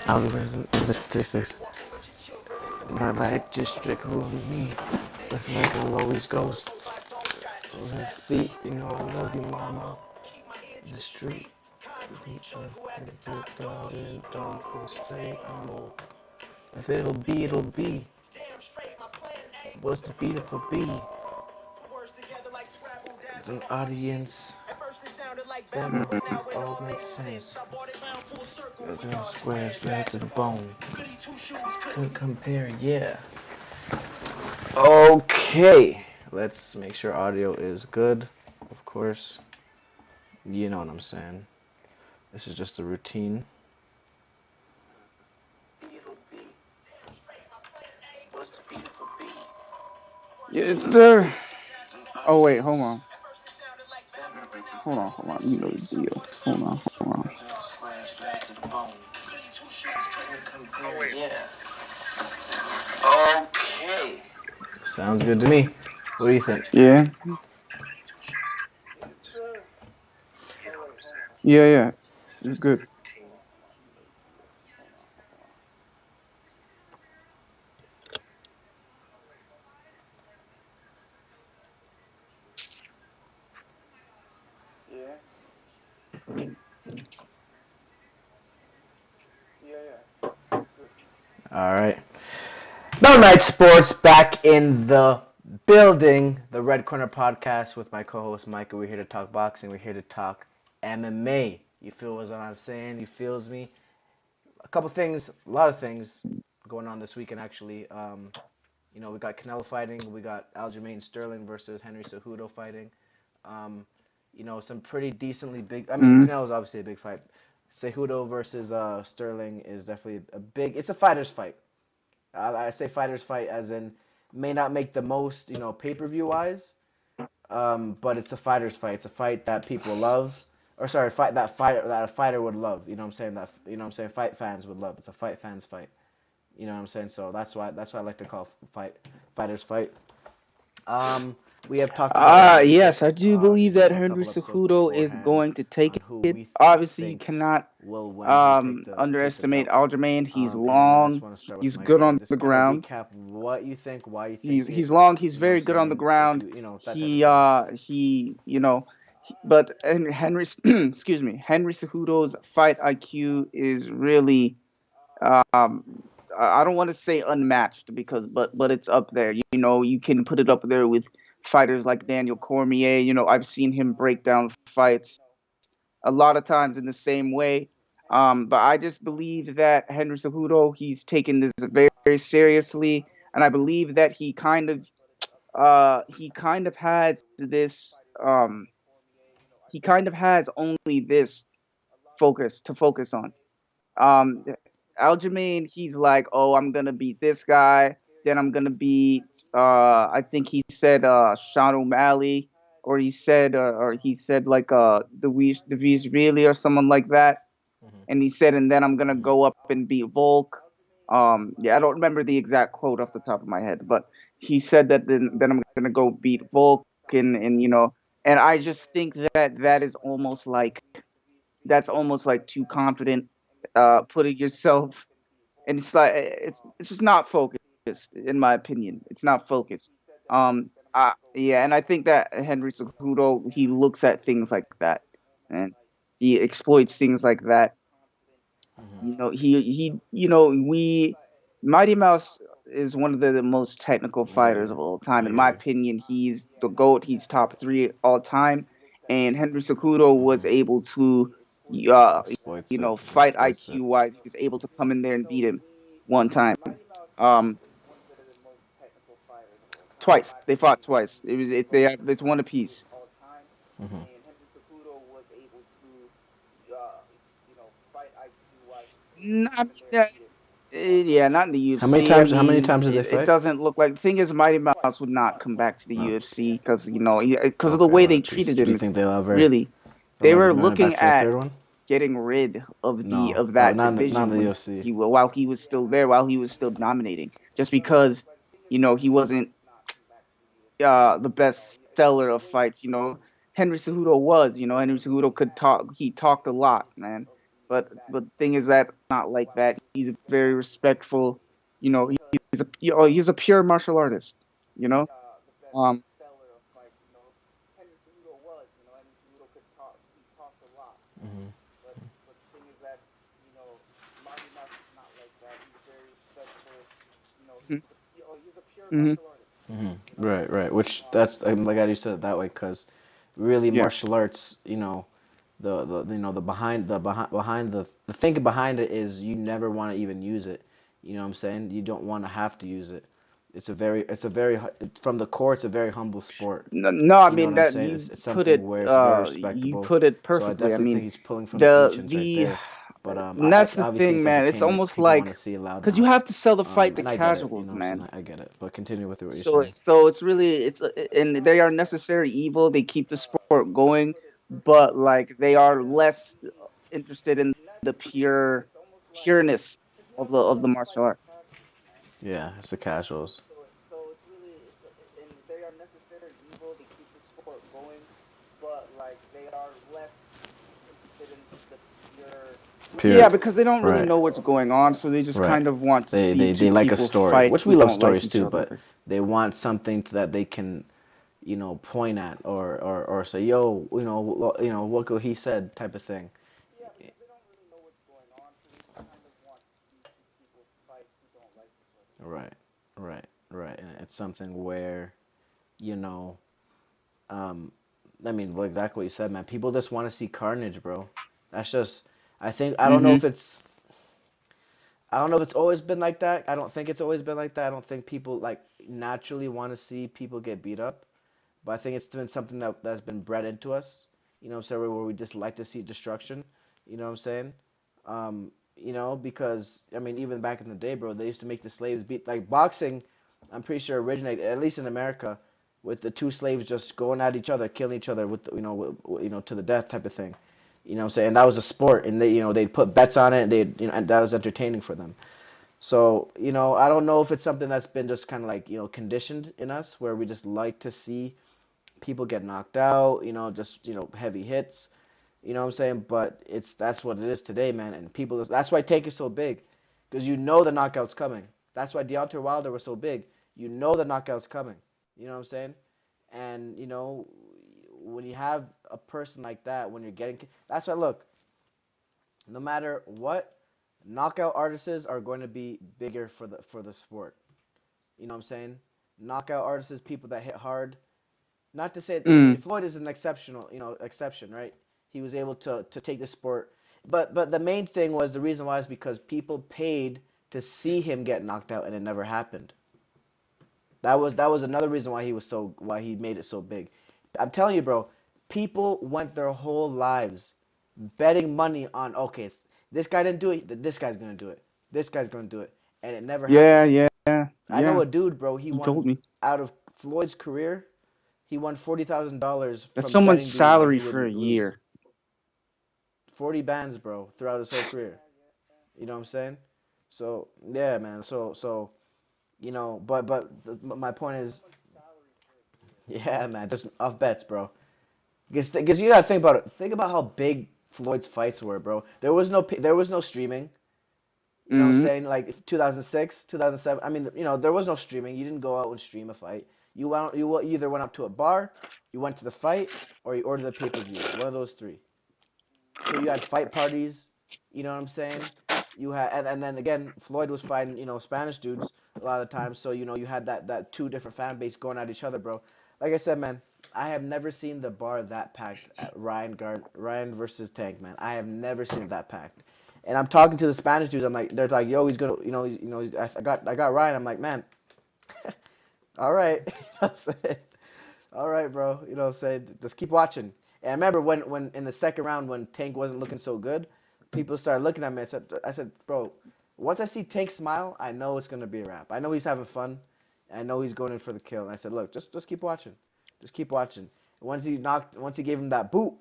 Algorithm statistics. Not like just strict rule of me. That's like it always goes. With feet, you know, I love you, mama. The street. Don't stay humble. If it'll be, it'll be. What's the beautiful be? The audience. That all makes sense. The squares right to the bone. Couldn't compare, yeah. Okay. Let's make sure audio is good, of course. You know what I'm saying. This is just a routine. Yes, sir. Oh wait, hold on. Hold on. You know the deal. Hold on. Okay. Sounds good to me. What do you think? Yeah, yeah. It's good. All right. No Night Sports back in the building. The Red Corner Podcast with my co-host Micah. We're here to talk boxing. We're here to talk MMA. You feel what I'm saying? You feels me? A couple things, a lot of things going on this weekend actually. We got Canelo fighting. We got Aljamain Sterling versus Henry Cejudo fighting. Um, some pretty decently big. I mean, Mm. Canelo's obviously a big fight. Cejudo versus Sterling is definitely a big. It's a fighter's fight. I say fighters fight as in may not make the most, pay-per-view wise, but it's a fighter's fight. It's a fight that people love, or sorry, fight that a fighter would love. You know what I'm saying? Fight fans would love. It's a fight fans fight. You know what I'm saying? So that's why I like to call fighters fight. Um, we have talked about it on Yes, I do believe that a Henry couple episodes Cejudo is beforehand going to take on who it. we Obviously, you think cannot will win, who will take the underestimate belt. Aljamain. He's And I just long. want to start with He's Micah good and on the just kind of ground. recap what you think, why you think He's it. long. He's You know what I'm very good on the saying? If ground. you that type of thing. But and Henry, excuse me, Henry Cejudo's fight IQ is really um I don't want to say unmatched because but it's up there. You can put it up there with fighters like Daniel Cormier. I've seen him break down fights a lot of times in the same way. But I just believe that Henry Cejudo, he's taken this very, very seriously, and I believe that he kind of has this he kind of has only this focus on. Um, Aljamain, he's like, oh, I'm gonna beat this guy, then I'm gonna beat. I think he said Sean O'Malley, or he said like Devis really or someone like that, Hmm. and he said, and then I'm gonna Hmm. go up and beat Volk. Yeah, I don't remember the exact quote off the top of my head, but he said that then I'm gonna go beat Volk, and I just think that that's almost like too confident, putting yourself, and it's just not focused, in my opinion. It's not focused. Yeah, and I think that Henry Cejudo, he looks at things like that, and he exploits things like that. Hmm. We Mighty Mouse is one of the most technical Yeah, fighters of all time. I In my agree. opinion, he's the GOAT. He's top three all time. And Henry Cejudo was Hmm. able to, uh, Exploits it. fight Exploits it. IQ wise. He was able to come in there and beat him one time. Um, Twice. They fought twice. It's one apiece. Hmm. I mean, yeah, not in the How many UFC. I times? How many mean, times did they it fight? doesn't look like. The thing is, Mighty Mouse would not come back to the No. UFC because because of the Okay, way one they apiece. treated Do you him. think Really, they'll they ever were bring it back looking for the at third one? getting rid No, of but that not in division the when UFC. while he was still there, while he was still dominating, just because he wasn't the best seller of fights. Henry Cejudo was. Henry Cejudo could talk. He talked a lot, man. but the thing is that not like that. He's very respectful. You know, he's a pure martial artist. You know, um, Hmm. mm-hmm. Hmm. Right, right. Which that's I'm glad you said it that way because really Yeah. martial arts, the behind the thinking behind it is you never want to even use it. You know what I'm saying? You don't want to have to use it. From the core, it's a very humble sport. No, no, I You know what mean I'm that saying? It's put something it where it's very you respectable. put it So I perfectly. I definitely think mean, he's pulling from the the ancients right the there. But and that's the obviously thing, it's man. It's entertaining. almost People want to like see it loud because you now. have to sell the fight to And I get it. You know casuals, what I'm saying? man. I get it. But continue with what you're So saying. so it's really it's and they are necessary evil. They keep the sport going, but like they are less interested in the pureness of the martial art. Yeah, it's the casuals. Yeah, Pure. because they don't really Right. know what's going on, so they just Right. kind of want to see They two like a people story, fight which who we love don't like stories each too, but other. they want something that they can, point at or say, yo, look what he said type of thing. Right. Right. Right. And it's something where, you know, um, I mean, well, exactly what you said, man. People just want to see carnage, bro. That's just, I think, Mm-hmm. I don't know if it's always been like that. I don't think it's always been like that. I don't think people like naturally want to see people get beat up. But I think it's been something that's been bred into us. You know what I'm saying? Where we just like to see destruction. You know what I'm saying? Because I mean, even back in the day, bro, they used to make the slaves beat like boxing. I'm pretty sure originated at least in America with the two slaves just going at each other, killing each other with to the death type of thing. You know what I'm saying? And that was a sport, and they'd put bets on it, and and that was entertaining for them. So, I don't know if it's something that's been just kind of like, conditioned in us where we just like to see people get knocked out, just, heavy hits, you know what I'm saying? But that's what it is today, man. And that's why Tank is so big because you know the knockout's coming. That's why Deontay Wilder was so big. You know the knockout's coming. You know what I'm saying? And, when you have a person like that, when you're getting, that's why, look, no matter what, knockout artists are going to be bigger for the sport. You know what I'm saying? Knockout artists, people that hit hard. Not to say, I mean, Mm. Floyd is an exceptional, exception, right? He was able to take the sport, but the main thing was the reason why is because people paid to see him get knocked out, and it never happened. That was another reason why he made it so big. I'm telling you, bro. People went their whole lives betting money on okay, this guy didn't do it, this guy's gonna do it. This guy's gonna do it, and it never Yeah, happened. yeah, I know yeah. a dude, bro. He He won told me out of Floyd's career. He won $40,000 that's from someone's betting dudes on salary who for a would lose. year. 40 bands, bro, throughout his whole career. You know what I'm saying? So yeah, man. But my point is, yeah, man, just off bets, bro. Because you gotta think about it. Think about how big Floyd's fights were, bro. There was no streaming. You know what I'm Mm-hmm. saying? Like 2006, 2007. I mean, there was no streaming. You didn't go out and stream a fight. You either went up to a bar, you went to the fight, or you ordered the pay-per-view. One of those three. So you had fight parties. You know what I'm saying? You had and then again, Floyd was fighting Spanish dudes a lot of the time. So you had that two different fan base going at each other, bro. Like I said, man, I have never seen the bar that packed at Ryan versus Tank, man. I have never seen it that packed. And I'm talking to the Spanish dudes. They're like, yo, he's gonna, I got Ryan. I'm like, man, all right, you know what I'm saying? All right, bro. You know what I'm saying? Just keep watching. And I remember when in the second round when Tank wasn't looking so good, people started looking at me. I said, bro, once I see Tank smile, I know it's gonna be a wrap. I know he's having fun. I know he's going in for the kill. And I said, look, just keep watching. Just keep watching. And once he gave him that boot,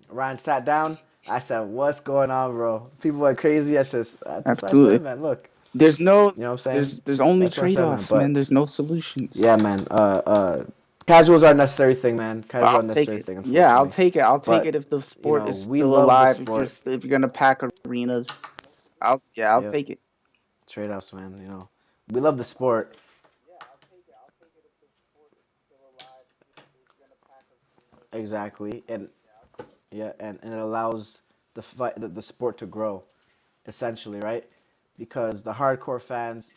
Ryan sat down. I said, what's going on, bro? People went crazy. That's what I said, Absolutely. man. Look, There's no you know what I'm saying? there's only That's what I said, man. trade-offs, man. But There's no solutions. yeah, man. Casuals are a necessary thing, man. Casuals are I'll a take necessary it. thing, Yeah, I'll unfortunately. take it. I'll take it But if the you sport know, is we still love the alive. sport. If you're gonna pack arenas, I'll Yep, take it. trade offs, man. You know, we love the sport. Exactly, and yeah, and it allows the sport to grow essentially, right? Because the hardcore fans,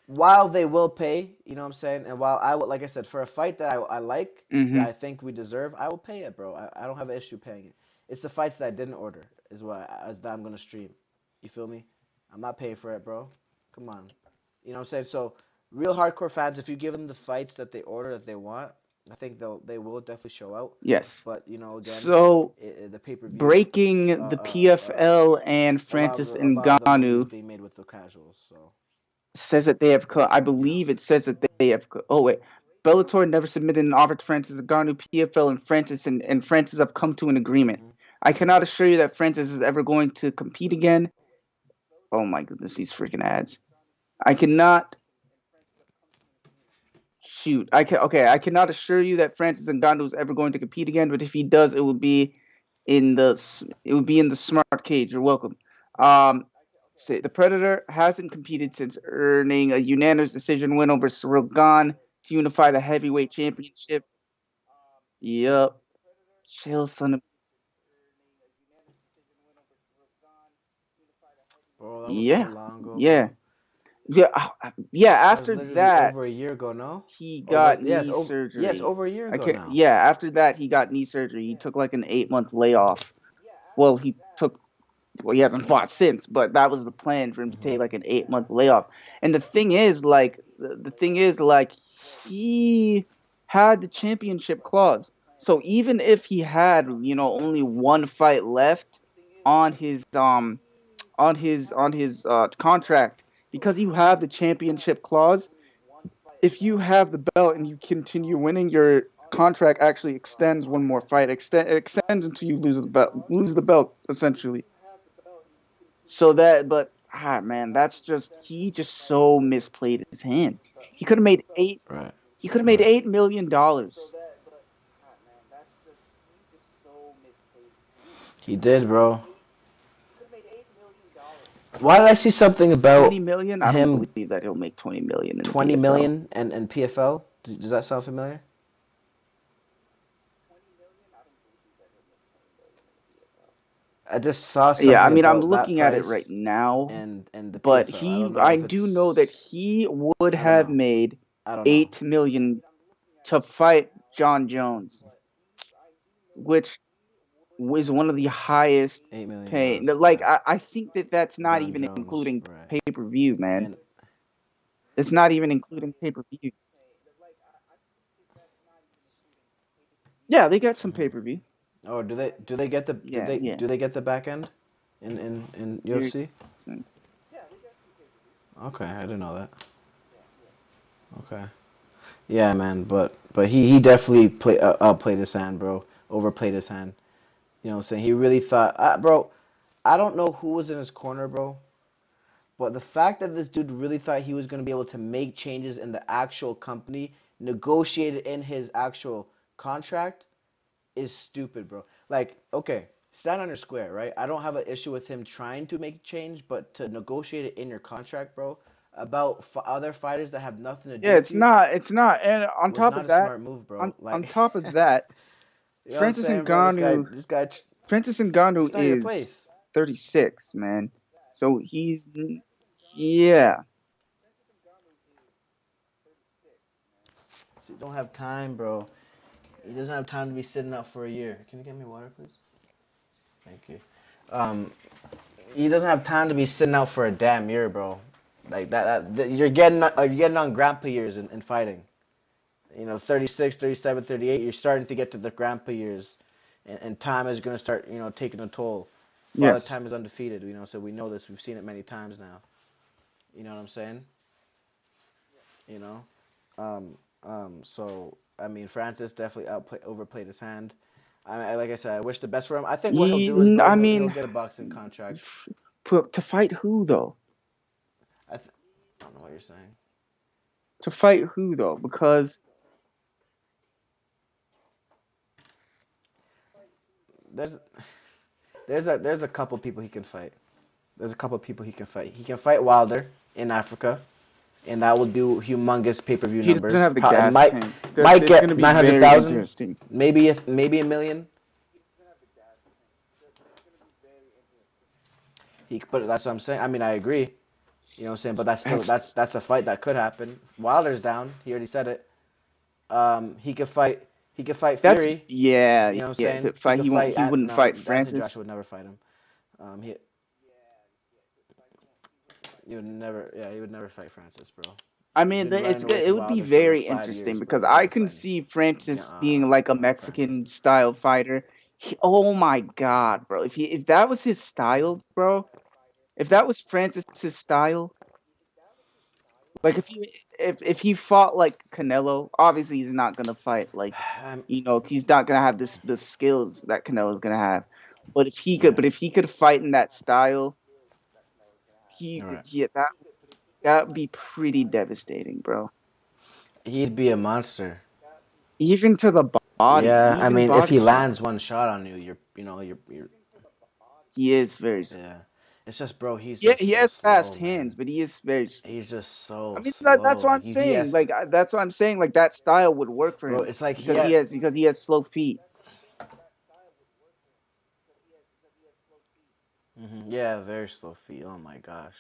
while they will pay, you know what I'm saying, and while I would, like I said, for a fight that I like, that Hmm. I think we deserve, I will pay it, bro. I don't have an issue paying it. It's the fights that I didn't order is what as that I'm gonna stream. You feel me? I'm not paying for it, bro. Come on. You know what I'm saying? So real hardcore fans, if you give them the fights that they order that they want, I think they will definitely show out. Yes. But you know, again, So the pay per view breaking the PFL and Francis a lot of the money is Ngannou being made with the casuals. So says that they have I you know. believe it says that they have oh wait. Bellator never submitted an offer to Francis Ngannou. PFL and Francis have come to an agreement. Mhm. I cannot assure you that Francis is ever going to compete again. Oh my goodness, these freaking ads. I cannot shoot. I cannot assure you that Francis Ngannou is ever going to compete again, but if he does, it would be in the smart cage. You're welcome. Um the Predator hasn't competed since earning a unanimous decision win over Cyril Gahn to unify the heavyweight championship. Yep. Chill, son of. Bro, that was so Yeah. long ago, Yeah. bro. Yeah. Yeah. That was After literally that, over a year ago, no? he Or was got yes, knee over yes, surgery. over a year I ago can now. Yeah. After that, he got knee surgery. He took like an 8 month layoff. Well, he hasn't fought since, but that was the plan for him to take Hmm. like an 8 month layoff. And the thing is, like, he had the championship clause. So even if he had, only one fight left on his contract, because you have the championship clause, if you have the belt and you continue winning, your contract actually extends one more fight. It extends until you lose the belt essentially. So that, but man, he just so misplayed his hand. He could have made eight. Right. He could have made Right. $8 million. He did, bro. Why did I see something about 20 million. I don't him believe that he'll make 20 million in the 20 PFL. million and PFL? Does that sound familiar? I just saw Yeah, I something mean, I'm about that looking at it right price now, and the but PFL. I don't know I if do know that it's he would I don't have know. made I don't know. 8 million to fight John Jones, which was one of the highest paying. $8 million. Like, Right. I think that that's not John even Jones. including Right. pay per view, man. And It's not even including pay per view. Yeah, they got some pay mhm. per view. Oh, do they get the Yeah, yeah. do they get the back end in Here, UFC? listen. Okay, I didn't know that. Okay. Yeah, man, but he definitely outplayed his hand, bro. Overplayed his hand. You know what I'm saying? He really thought, bro. I don't know who was in his corner, bro. But the fact that this dude really thought he was gonna be able to make changes in the actual company, negotiate it in his actual contract, is stupid, bro. Like, okay, stand on your square, right? I don't have an issue with him trying to make change, but to negotiate it in your contract, bro, about other fighters that have nothing to do Yeah, with it's you, not. It's not. And on was top not of a that, smart move, on bro. on Like, top of that, you know what I'm Francis saying, bro? Ngannou, This guy, Francis Ngannou it's not your is place. 36, man. So yeah, So you don't have time, bro. He doesn't have time to be sitting out for a year. Can you get me water, please? Thank you. Um, he doesn't have time to be sitting out for a damn year, bro. Like you're getting on grandpa years in fighting. You know, 36, 37, 38. You're starting to get to the grandpa years, and time is gonna start, taking a toll. Father yes. time is undefeated, so we know this. We've seen it many times now. You know what I'm saying? You know, so I mean, Francis definitely overplayed his hand. Like I said, I wish the best for him. I think what he'll do is, bro, I he'll mean, get a boxing contract. to fight who though? I, th- I don't know what you're saying. To fight who though? Because there's there's a couple people he can fight. There's a couple people he can fight. He can fight Wilder in Africa, and that will do humongous pay-per-view He doesn't numbers. have the It gas might tank. might It's going to get be nine hundred very thousand, interesting. maybe a million. But that's what I'm saying. I mean, I agree. You know what I'm saying? But that's still That's that's a fight that could happen. Wilder's down. He already said it. He could fight. He could fight that's Fury. yeah, You know what I'm yeah. saying? The He fight could fight. he wouldn't No, fight Anthony Joshua Francis. would never fight him. He would never. Yeah, he would never fight Francis, bro. I He's mean, been running it's away good. It from would be Wilder for like very 5 years, interesting bro. because He's I never can fighting. see Francis being like a Francis. Mexican style fighter. Oh my god, bro! If that was his style, bro, if that was Francis's style, like if he fought like Canelo, obviously he's not gonna fight like Um, he's not gonna have the skills that Canelo's gonna have. yeah, But if he could fight in that style, you're right. that would be pretty devastating, bro. He'd be a monster. Even to the body, Yeah, I even mean, if body he lands shots. one shot on you, you're. He is very. Yeah, it's just, bro. He's Yeah, just he so has fast slow, hands, man. but he is very. He's just I so mean, that's slow. what I'm Like he saying. has to, Like that's what I'm saying. Like that style would work for bro. him It's like he had. because he has slow feet. Yeah, very slow feet. Oh my gosh,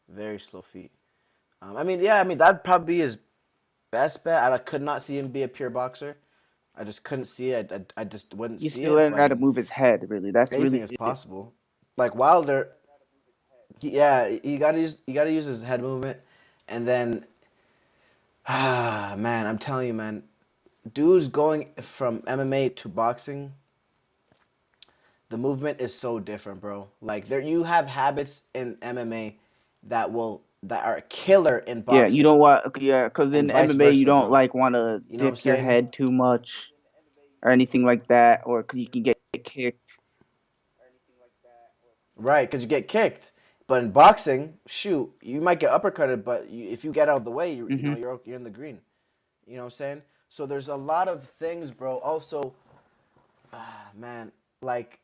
very slow feet. I mean, yeah, I mean that'd probably be his best bet. I could not see him be a pure boxer. I just couldn't see it. I just wouldn't He's see still it. learning But I how to mean, move his head. Really, that's anything really is it. possible. Like Wilder, yeah, you gotta use his head movement, and then man, I'm telling you, man, dudes going from MMA to boxing, the movement is so different, bro. Like there, you have habits in MMA that are killer in Yeah, you boxing, don't want. Yeah, because and in vice MMA you versa, don't bro. like want to You know what I'm dip your saying? head too much or anything like that, or because you can get kicked. Right, because you get kicked. But in boxing, shoot, you might get uppercutted, but if you get out of the way, you Hmm. know you're in the green. You know what I'm saying? So there's a lot of things, bro. Also, man, like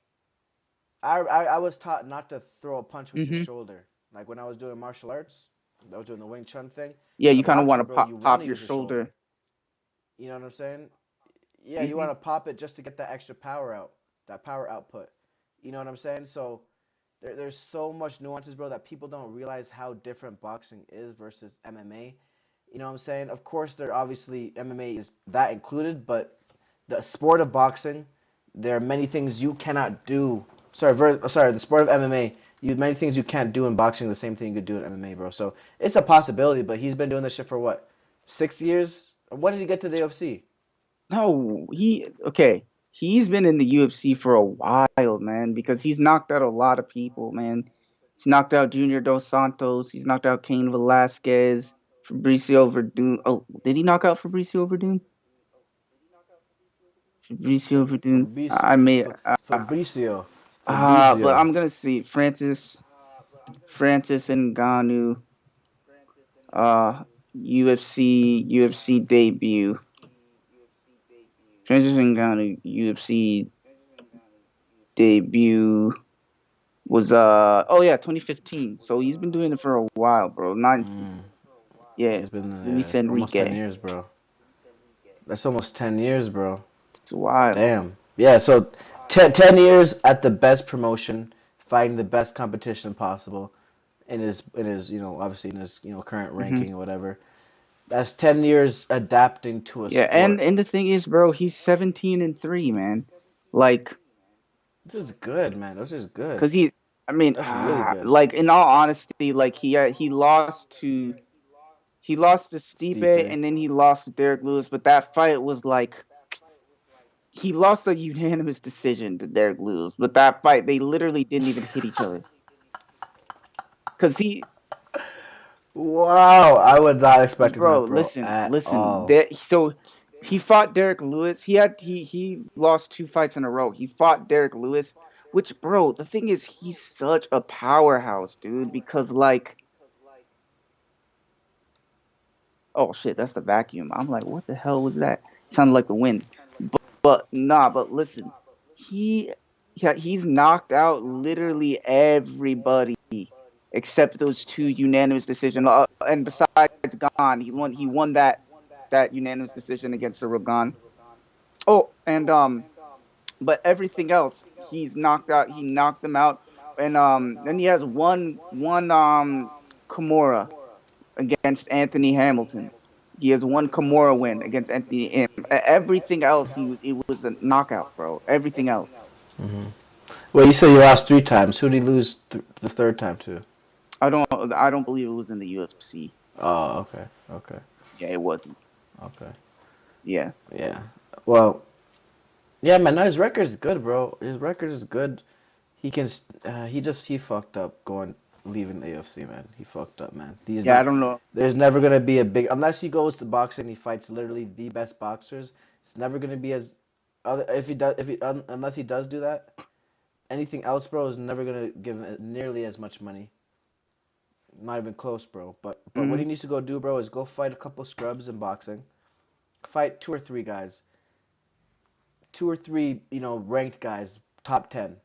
I was taught not to throw a punch with your Hmm. shoulder. Like when I was doing martial arts, I was doing the Wing Chun thing. Yeah, In a you kind of want to boxing, bro, you pop want to your use your shoulder. shoulder. You know what I'm saying? Yeah, you Hmm. want to pop it just to get that extra power out, that power output. You know what I'm saying? So there's so much nuances, bro, that people don't realize how different boxing is versus MMA. You know what I'm saying? Of course, there obviously MMA is that included, but the sport of boxing, there are many things you cannot do. Sorry, the sport of MMA, you many things you can't do in boxing. The same thing you could do in MMA, bro. So it's a possibility. But he's been doing this shit for what, 6 years? When did he get to the UFC? No, he okay. He's been in the UFC for a while, man, because he's knocked out a lot of people, man. He's knocked out Junior Dos Santos. He's knocked out Cain Velasquez, Fabricio Verdun. Oh, did he knock out Fabricio Verdun? Fabricio Verdun. I may. Fabricio, But Fabrizio. I'm gonna see Francis Ngannou. UFC debut. Francis Ngannou UFC debut was 2015. So he's been doing it for a while, bro. Not Mm, yeah, he's been Luis almost 10 Enrique. years, bro. That's almost 10 years, bro. It's wild. Damn. Yeah, so 10 years at the best promotion, fighting the best competition possible in his obviously in his current Hmm. ranking or whatever. That's 10 years adapting to a Yeah, sport. and the thing is, bro, he's 17-3, man. Like, Which is good, man. Which is good. cause he, I mean, That's really good. like in all honesty, like he lost to Stipe Stipe. and then he lost to Derek Lewis, but that fight was like he lost a unanimous decision to Derek Lewis. But that fight, they literally didn't even hit each other. Cause Wow, I was not expecting bro, that, bro, at listen. all. So he fought Derek Lewis. He lost 2 fights in a row. He fought Derek Lewis, which, bro, the thing is, he's such a powerhouse, dude. Because like, oh shit, that's the vacuum. I'm like, what the hell was that? Sounded like the wind. But nah, but listen, he Yeah, he's knocked out literally everybody except those two unanimous decision. And besides Gan, he won that unanimous decision against Cyril Gan. Oh, and but everything else he's knocked out. He knocked them out, and then he has one Kimura against Anthony Hamilton. He has one Kimura win against Anthony. Everything else, it was a knockout, bro. Everything else. Hmm. Well, you said you lost 3 times. Who did he lose the third time to? I don't believe it was in the UFC. Oh, okay, okay, Yeah, it wasn't. okay. Yeah. Yeah. Well, yeah, man. No, his record is good, bro. His record is good. He can. He fucked up going leaving the UFC, man. He fucked up, man. He's Yeah, I not. don't know. There's never gonna be a big unless he goes to boxing. He fights literally the best boxers. It's never gonna be as other if he unless he does do that. Anything else, bro, is never gonna give him nearly as much money. Not even close, bro. But what Hmm. he needs to go do, bro, is go fight a couple scrubs in boxing. Fight 2 or 3 guys, 2 or 3, ranked guys, top 10.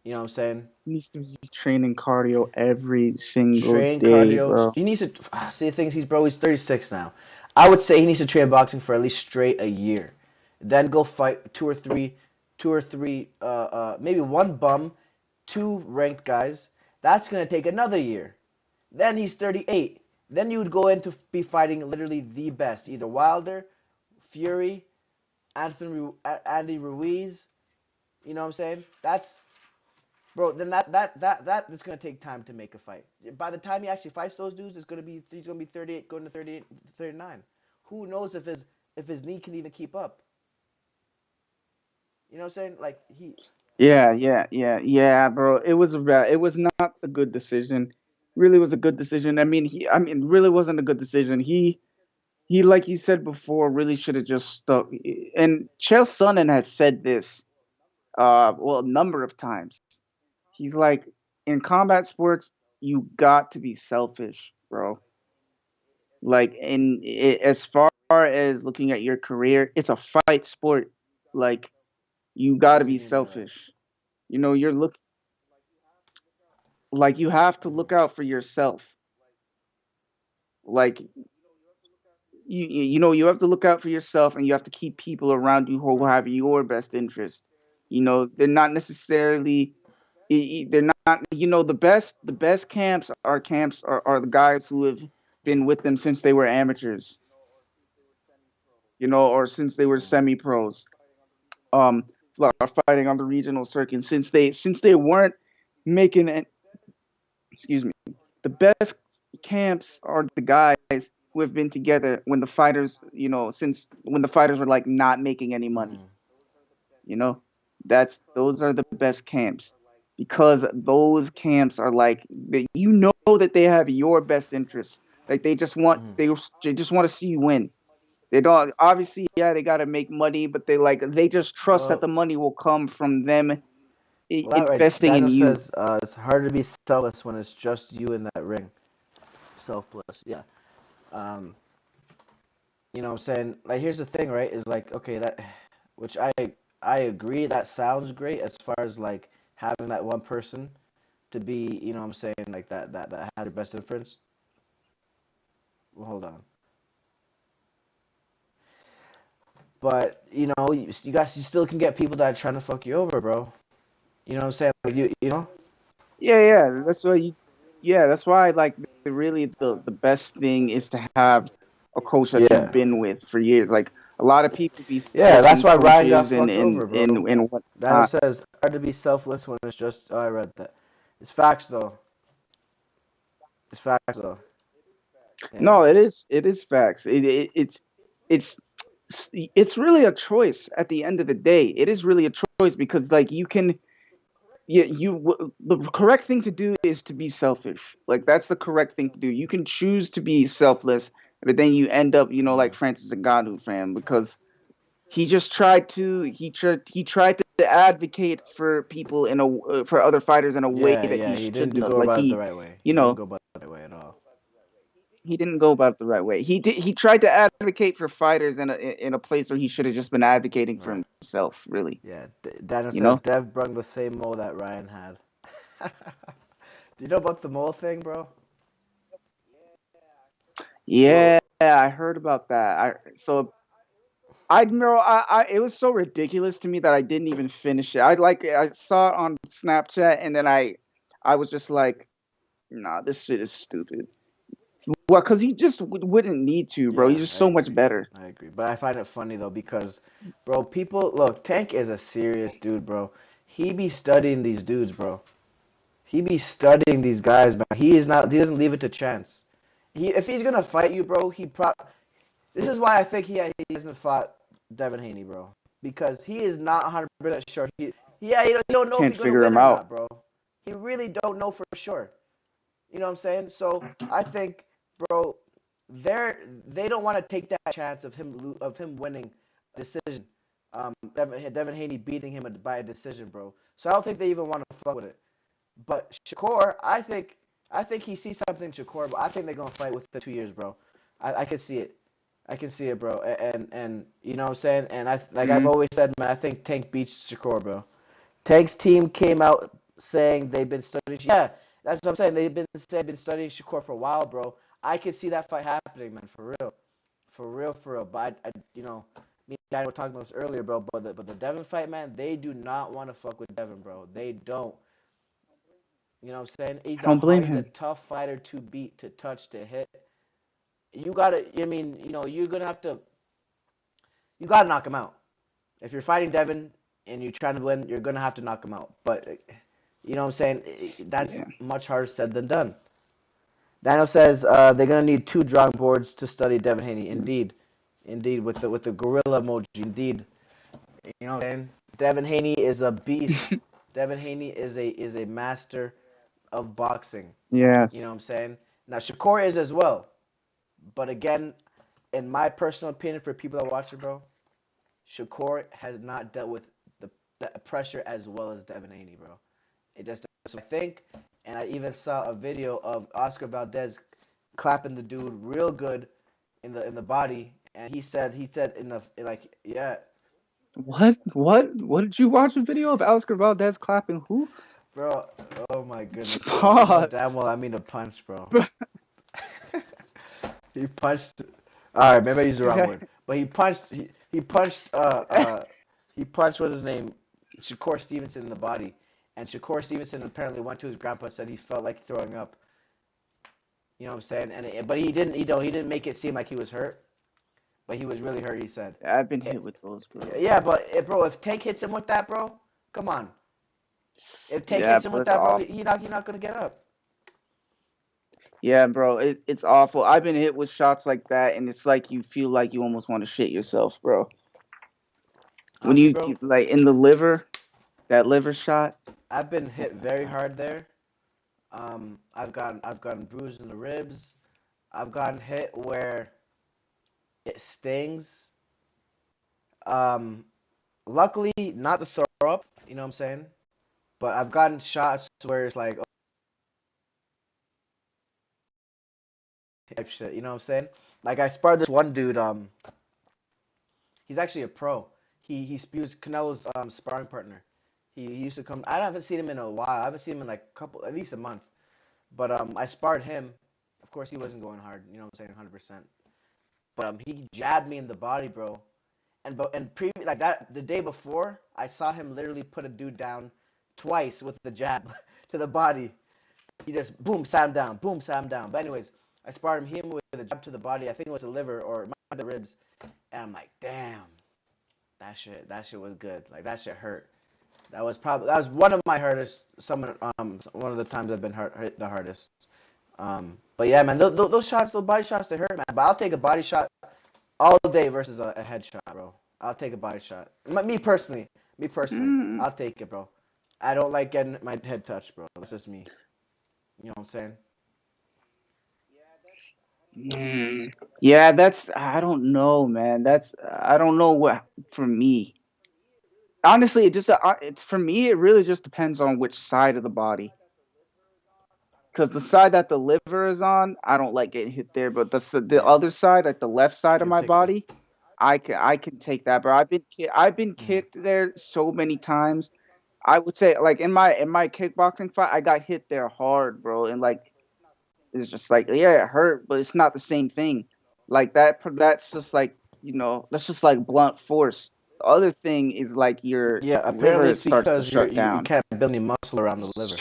You know what I'm saying? He needs to be training cardio every single Train day, cardio. bro. He needs to see the things. He's 36 now. I would say he needs to train boxing for at least straight a year. Then go fight 2 or 3, maybe one bum, 2 ranked guys. That's gonna take another year. Then he's 38. Then you would go into be fighting literally the best, either Wilder, Fury, Andy Ruiz. You know what I'm saying? That's bro. Then that is gonna take time to make a fight. By the time he actually fights those dudes, he's gonna be 38, going to 38, 39. Who knows if his knee can even keep up? You know what I'm saying? Like he. Yeah, bro. It was not a good decision. Really was a good decision. I mean, really wasn't a good decision. He, like you said before, really should have just stuck. And Chael Sonnen has said this, well, a number of times. He's like, in combat sports, you got to be selfish, bro. Like, as far as looking at your career, it's a fight sport. Like, you got What to does he be mean by that? selfish. You're like, you have to Hmm. look out for yourself. Like, you have to look out for yourself, and you have to keep people around you who have your best interest. They're not necessarily, they're not, the best camps are the guys who have been with them since they were amateurs, or since they were Hmm. semi pros, um are fighting on the regional circuit since they weren't making it. Excuse me. The best camps are the guys who have been together when the fighters, since when the fighters were like not making any money. Hmm. You know, those are the best camps, because those camps are like, that they have your best interests. Like, Hmm. they just want to see you win. They don't, obviously, yeah, they got to make money, but they just trust that Well, the money will come from them that right. investing in Daniel you. says it's hard to be selfless when it's just you in that ring. Selfless, yeah. Um, you know what I'm saying? Like here's the thing, right? Is like okay, that which I agree that sounds great as far as like having that one person to be, you know what I'm saying, like that had your best influence. Well, hold on. But, you still can get people that are trying to fuck you over, bro. You know what I'm saying? Like you know? Yeah, that's why, like, really the best thing is to have a coach that you've Yeah. been with for years. Like, a lot of people be Yeah, that's switching why Ryan got coaches and fucked and over, bro. and, and Daniel whatnot. says hard to be selfless when it's just oh I read that. It's facts though. It's facts though. Yeah. No, it is facts. It's it's really a choice at the end of the day. It is really a choice, because, like, you can, yeah, the correct thing to do is to be selfish. Like, that's the correct thing to do. You can choose to be selfless, but then you end up, like Hmm. Francis Ngannou, fan, because he tried to advocate for people for other fighters in a way Yeah, that yeah. he He didn't shouldn't have. go Like, about it the right way. you He didn't know, go about it the right way at all. he didn't go about it the right way. He tried to advocate for fighters in a place where he should have just been advocating for Right. himself, really. Yeah. Daniel You said know? Dev brung the same mole that Ryan had. Do you know about the mole thing, bro? Well, Yeah, I heard about that. I know it was so ridiculous to me that I didn't even finish it. I saw it on Snapchat and then I was just like, nah, this shit is stupid. Well, because he just wouldn't need to, bro. yeah, He's just I so much agree. better. I agree. But I find it funny though because, bro, people look. Tank is a serious dude, bro. He be studying these dudes, bro. He be studying these guys, man. He is not. He doesn't leave it to chance. If he's gonna fight you, bro, This is why I think he hasn't fought Devin Haney, bro, because he is not 100% sure. Yeah, you don't know if Can't he's gonna figure win him or out. not, bro. He really don't know for sure. You know what I'm saying? So I think, bro, they don't want to take that chance of him winning a decision. Devin Haney beating him by a decision, bro. So I don't think they even want to fuck with it. But Shakur, I think he sees something in Shakur, but I think they're gonna fight within 2 years, bro. I can see it. I can see it, bro. And you know what I'm saying? And I've Hmm. always said, man, I think Tank beats Shakur, bro. Tank's team came out saying they've been studying. Yeah, that's what I'm saying. They've been studying Shakur for a while, bro. I could see that fight happening, man, for real, for real, for real. But me and Danny were talking about this earlier, bro. But the Devin fight, man, they do not want to fuck with Devin, bro. They don't. You know what I'm saying? I don't blame He's a him. tough fighter to beat, to touch, to hit. You gotta. I mean, you're gonna have to. You gotta knock him out. If you're fighting Devin and you're trying to win, you're gonna have to knock him out. But you know what I'm saying? That's Yeah. much harder said than done. Daniel says they're gonna need two drawing boards to study Devin Haney. Indeed, with the gorilla emoji. Indeed, you know what I'm saying? Devin Haney is a beast. Devin Haney is a master of boxing. You Yes. know what I'm saying? Now Shakur is as well. But again, in my personal opinion, for people that watch it, bro, Shakur has not dealt with the pressure as well as Devin Haney, bro. It just I think, and I even saw a video of Oscar Valdez clapping the dude real good in the body, and he said in the like yeah, What? What did you watch a video of Oscar Valdez clapping who? bro. Oh my goodness, bro. You know damn Pause. well I mean a punch, bro. He punched. All right, maybe I used the wrong word, but he punched. He punched. He punched what's his name, Shakur Stevenson in the body, and Shakur Stevenson apparently went to his grandpa and said he felt like throwing up. You know what I'm saying? But he didn't. He didn't make it seem like he was hurt, but he was really hurt. He said. I've been hit It, with those, bro. yeah, but bro, if Tank hits him with that, bro, come on. If Tank Yeah, hits him bro, with it's that, bro, awful. he not gonna get up. Yeah, bro, it's awful. I've been hit with shots like that, and it's like you feel like you almost want to shit yourself, bro. When Honestly, bro, like in the liver, that liver shot. I've been hit very hard there. I've gotten bruised in the ribs. I've gotten hit where it stings. Um, Luckily, not the throw up. You know what I'm saying? But I've gotten shots where it's like, oh, type shit. You know what I'm saying? Like I sparred this one dude. He's actually a pro. He was Canelo's sparring partner. He used to come. I haven't seen him in a while. I haven't seen him in like at least a month. But I sparred him. Of course, he wasn't going hard. You know what I'm saying? 100%. But he jabbed me in the body, bro. Like that the day before, I saw him literally put a dude down twice with the jab to the body. He just boom, sat him down, boom, sat him down. But anyways, I sparred him with a jab to the body. I think it was the liver or the ribs, and I'm like, damn, that shit was good. Like that shit hurt. That was one of my hardest. One of the times I've been hit the hardest. But yeah, man, those shots, those body shots, they hurt, man. But I'll take a body shot all day versus a headshot, bro. I'll take a body shot. Me personally, Mm, I'll take it, bro. I don't like getting my head touched, bro. That's just me. You know what I'm saying? yeah, that's I don't know, man. That's I don't know what for me. Honestly, it's for me. It really just depends on which side of the body. because the side that the liver is on, I don't like getting hit there. But the Yeah, other side, like the left side of you'll my take it. body, I can take that, bro. I've been Mm. kicked there so many times. I would say like in my kickboxing fight, I got hit there hard, bro, and like it's just like yeah, it hurt, but it's not the same thing. Like that's just like that's just like blunt force. The other thing is like your Yeah, apparently liver it's starts to because shut you down. can't build any muscle around the liver.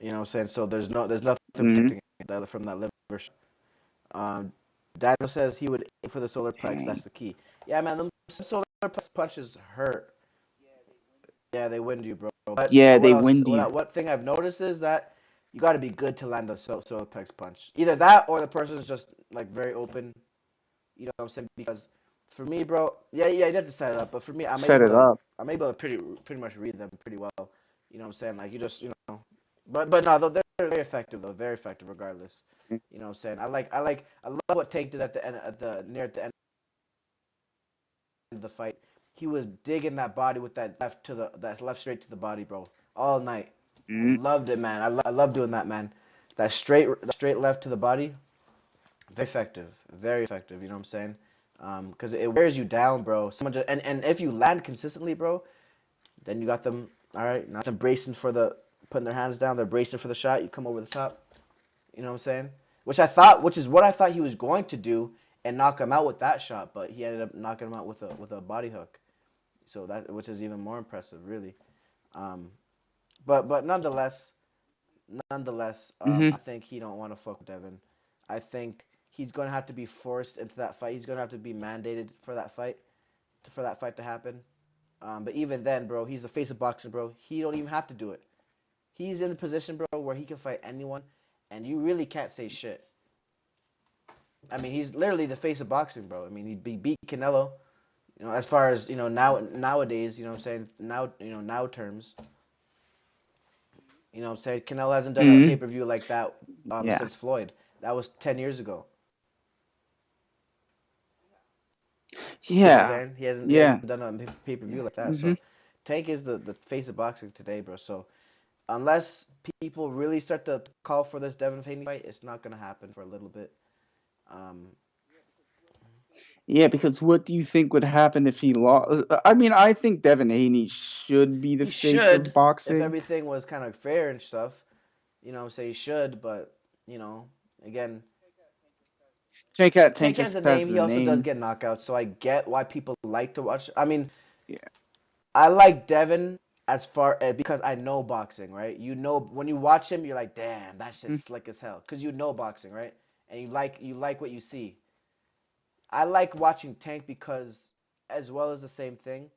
You know what I'm saying? So there's nothing Mm-hmm. protecting it from that liver. Um, Daniel says he would aim for the solar plex. Dang. That's the key. Yeah, man, them solar plex punches hurt. Yeah, they wind you, bro. But Yeah, what they else? wind you. What thing I've noticed is that you got to be good to land a solar plex punch. Either that or the person is just like very open. You know what I'm saying? Because for me, bro, yeah, you have to set it up. But for me, Set it up. I'm able to pretty much read them pretty well. You know what I'm saying? Like you just, but no, they're very effective though, very effective regardless. You know what I'm saying? I love what Tank did at the end of the fight. He was digging that body with that left straight to the body, bro, all night. I Mm-hmm. loved it, man. I love doing that, man. That straight left to the body, very effective, very effective. You know what I'm saying? Because it wears you down, bro. And if you land consistently, bro, then you got them. All right, not them bracing for the putting their hands down. They're bracing for the shot. You come over the top. You know what I'm saying? Which is what I thought he was going to do and knock him out with that shot, but he ended up knocking him out with a body hook. So that which is even more impressive, really. Um, but nonetheless, Mm-hmm. I think he don't want to fuck with Devin. I think he's gonna have to be forced into that fight. He's gonna have to be mandated for that fight to happen. But even then, bro, he's the face of boxing, bro. He don't even have to do it. He's in a position, bro, where he can fight anyone, and you really can't say shit. I mean, he's literally the face of boxing, bro. I mean, he beat Canelo. As far as nowadays, you know what I'm saying, now terms, you know what I'm saying, Canelo hasn't done a Mm-hmm. pay per view like that Yeah. since Floyd. That was 10 years ago. You see what I'm Yeah. saying? He Yeah. hasn't done a pay per view like that. Mm-hmm. So Tank is the face of boxing today, bro. So unless people really start to call for this Devin Haney fight, it's not gonna happen for a little bit. Um, Yeah, because what do you think would happen if he lost? I mean, I think Devin Haney should be the he face of should if boxing. everything was kind of fair and stuff. Say he should, but you know, again, Tank Tank has a just has name. He the also does name. get knockouts, so I get why people like to watch. I mean, Yeah. I like Devin as far as because I know boxing, right? When you watch him, you're like, damn, that's just slick as hell, because you know boxing, right? And you like what you see. I like watching Tank because, as well as the same thing,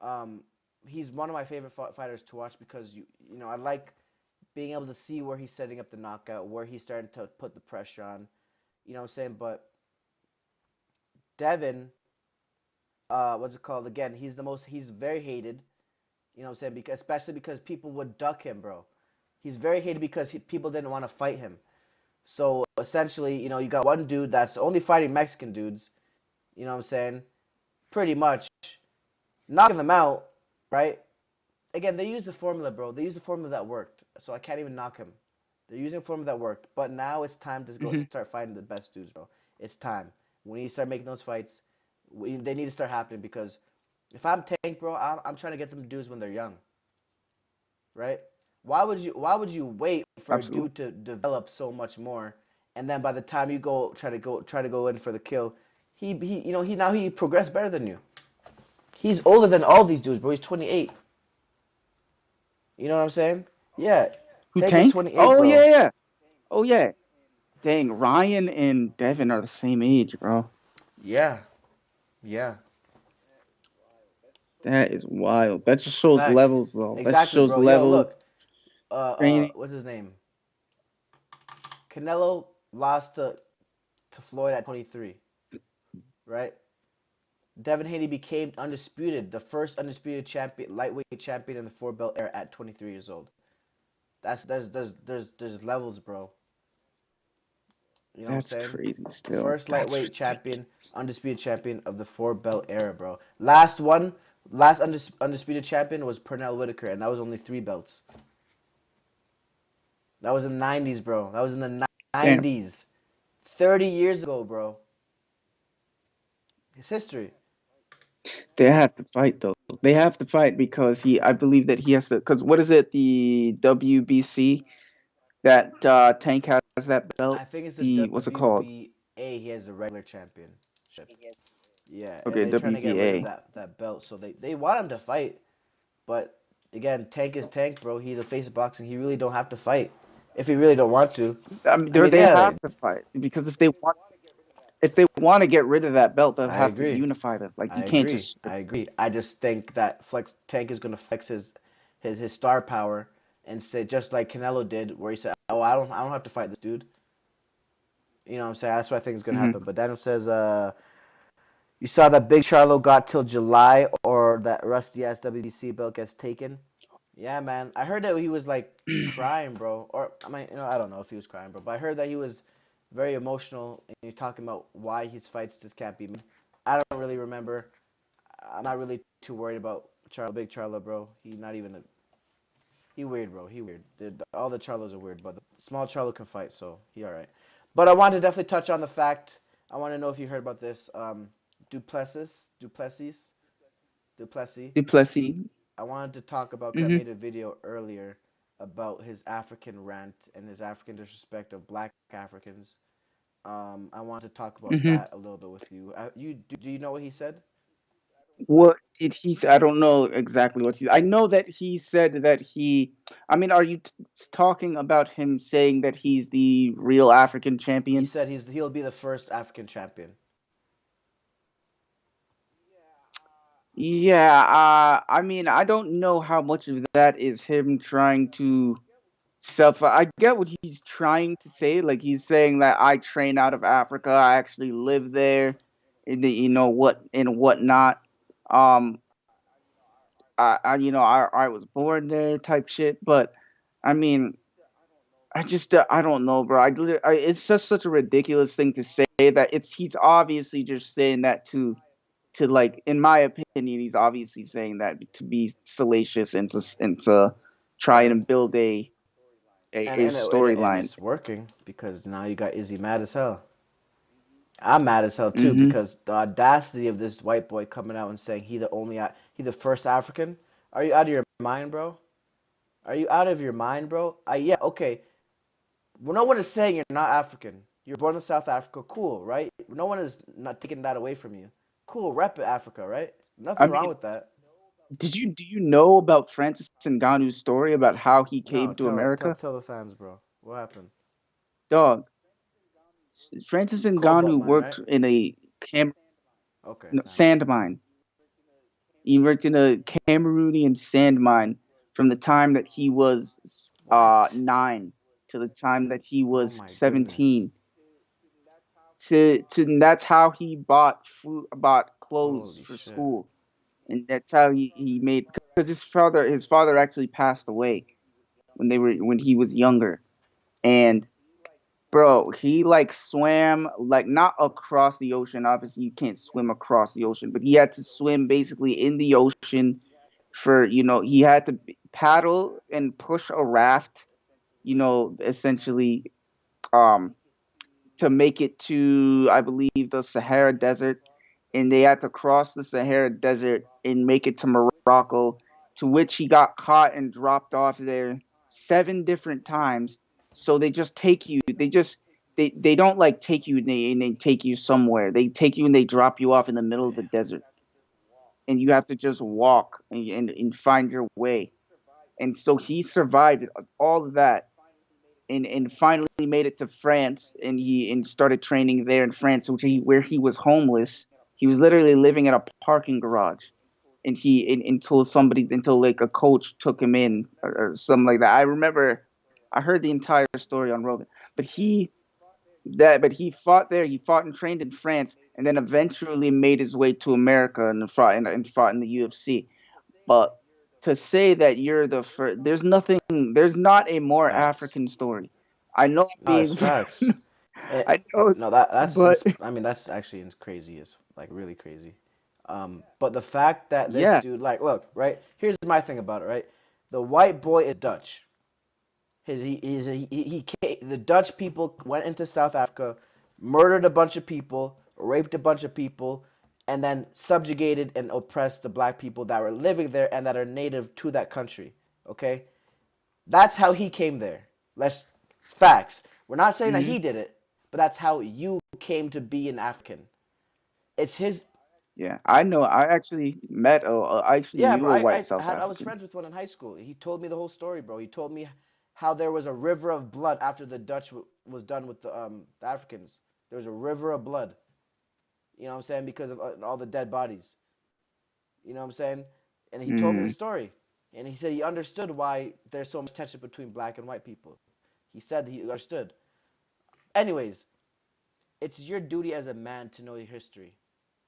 um, he's one of my favorite fighters to watch because I like being able to see where he's setting up the knockout, where he's starting to put the pressure on. You know what I'm saying? But Devin, what's it called? Again, he's very hated. You know what I'm saying? Because especially because people would duck him, bro. He's very hated because people didn't want to fight him. So essentially, you got one dude that's only fighting Mexican dudes. You know what I'm saying? Pretty much knocking them out, right? Again, they use a formula, bro. They use a formula that worked, so I can't even knock him. They're using a formula that worked, but now it's time to go Mm-hmm. start fighting the best dudes, bro. It's time. We need to start making those fights. They need to start happening because if I'm Tank, bro, I'm trying to get them dudes when they're young, right? Why would you wait for a Absolutely. dude to develop so much more, and then by the time you try to go in for the kill, he progressed better than you. He's older than all these dudes, bro. He's 28. You know what I'm saying? Yeah, Who Tank is Tank? 28, Oh yeah, bro. yeah. Oh yeah. Dang, Ryan and Devin are the same age, bro. Yeah, yeah. That is wild. That just shows Facts. levels, though. That just Exactly, shows bro. Yo, levels, look. training. What's his name? Canelo lost to Floyd at 23, right? Devin Haney became undisputed, the first undisputed champion, lightweight champion in the four belt era at 23 years old. That's there's levels, bro. You know what I'm That's saying? crazy. Still, First that's lightweight champion, ridiculous. undisputed champion of the four belt era, bro. Last undisputed champion was Pernell Whitaker, and that was only three belts. That was in the 90s, bro. That was in the Damn. 90s. 30 years ago, bro. It's history. They have to fight though. They have to fight because I believe that he has to. Because what is it? The WBC that Tank has that belt. I think it's the The what's it called? WBA. He has the regular championship. Yeah, and Okay, they're trying to get rid of WBA. that belt, so they want him to fight. But again, Tank is Tank, bro. He's the face of boxing. He really don't have to fight if he really don't want to. I mean, I mean, they yeah, have to fight because if they want to get rid of that belt, they'll I have to agree. unify them. Like I you can't agree. just. I agree. I just think that Flex Tank is gonna flex his star power and say just like Canelo did, where he said, "Oh, I don't have to fight this dude." You know what I'm saying? That's what I think is gonna Mhm. happen. But Daniel says, you saw that Big Charlo got till July, or that rusty ass WBC belt gets taken. Yeah, man. I heard that he was like crying, bro. Or I mean, I don't know if he was crying, bro. But I heard that he was very emotional, and you're talking about why his fights just can't be made. I don't really remember. I'm not really too worried about Big Charlo, bro. He not even he weird, bro. He weird. All the Charlos are weird, but the small Charlo can fight, so he all right. But I wanted to definitely touch on the fact. I want to know if you heard about this. Duplessis, Duplessis. Duplessis. I wanted to talk about. 'Cause I Mhm. made a video earlier about his African rant and his African disrespect of Black Africans. I wanted to talk about Mhm. that a little bit with you. Do you know what he said? What did he say? I don't know exactly what he. I know that he said that he. I mean, are you talking about him saying that he's the real African He champion? said he'll be the first African champion. Yeah. I mean, I don't know how much of that is him trying to self. I get what he's trying to say. Like he's saying that I train out of Africa. I actually live there. And you know what and whatnot. Um, I was born there type shit. But I mean, I don't know, bro. It's just such a ridiculous thing to say that he's obviously just saying that to like, in my opinion, he's obviously saying that to be salacious and to try and build a And storyline. it's working because now you got Izzy mad as hell. I'm mad as hell too Mm-hmm. because the audacity of this white boy coming out and saying he the first African. Are you out of your mind, bro? Are you out of your mind, bro? Yeah, okay. Well, no one is saying you're not African. You're born in South Africa, cool, right? No one is not taking that away from you. Cool, rep Africa, right? I Nothing wrong mean, with that. do you know about Francis Ngannou's story about how he No, came to America? tell the fans, bro. What happened? Dog, Francis Cobalt Ngannou mine, worked right? in a Okay, no, sand mine. sand mine. He worked in a Cameroonian sand mine from the time that he was What? 9 to the time that he Oh was my goodness. 17. To That's how he bought clothes Holy for shit. school, and that's how he made, because his father actually passed away when he was younger. And bro, he like swam, like not across the ocean. Obviously, you can't swim across the ocean, but he had to swim basically in the ocean for, he had to paddle and push a raft, essentially, um to make it to, I believe, the Sahara Desert, and they had to cross the Sahara Desert and make it to Morocco, to which he got caught and dropped off there 7 different times. So they just take you. They don't like take you and they take you somewhere. They take you and they drop you off in the middle of the Damn. desert, and you have to just walk and find your way. And so he survived all of that, and finally made it to France, and started training there in France, where he was homeless. He was literally living in a parking garage, and until like a coach took him in, or something like that. I remember I heard the entire story on Rogan, but he fought there. He fought and trained in France, and then eventually made his way to America and fought in the UFC. But to say that you're the first, there's not a more Facts. African story. I know I'm No, it's being, facts. I know, No, that's but I mean that's actually crazy. Is like really crazy. But the fact that this yeah, dude, like, look, right? Here's my thing about it, right? The white boy is Dutch. The Dutch people went into South Africa, murdered a bunch of people, raped a bunch of people, and then subjugated and oppressed the black people that were living there and that are native to that country. Okay, that's how he came there. Let's facts. We're not saying that Hmm. he did it, but that's how you came to be an African. It's his. Yeah, I know. I actually met. I actually Yeah, knew bro. a white South I was African. friends with one in high school. He told me the whole story, bro. He told me how there was a river of blood after the Dutch was done with the Africans. There was a river of blood. You know what I'm saying? Because of all the dead bodies. You know what I'm saying? And he told me the Mm. story. And he said he understood why there's so much tension between black and white people. He said he understood. Anyways, it's your duty as a man to know your history.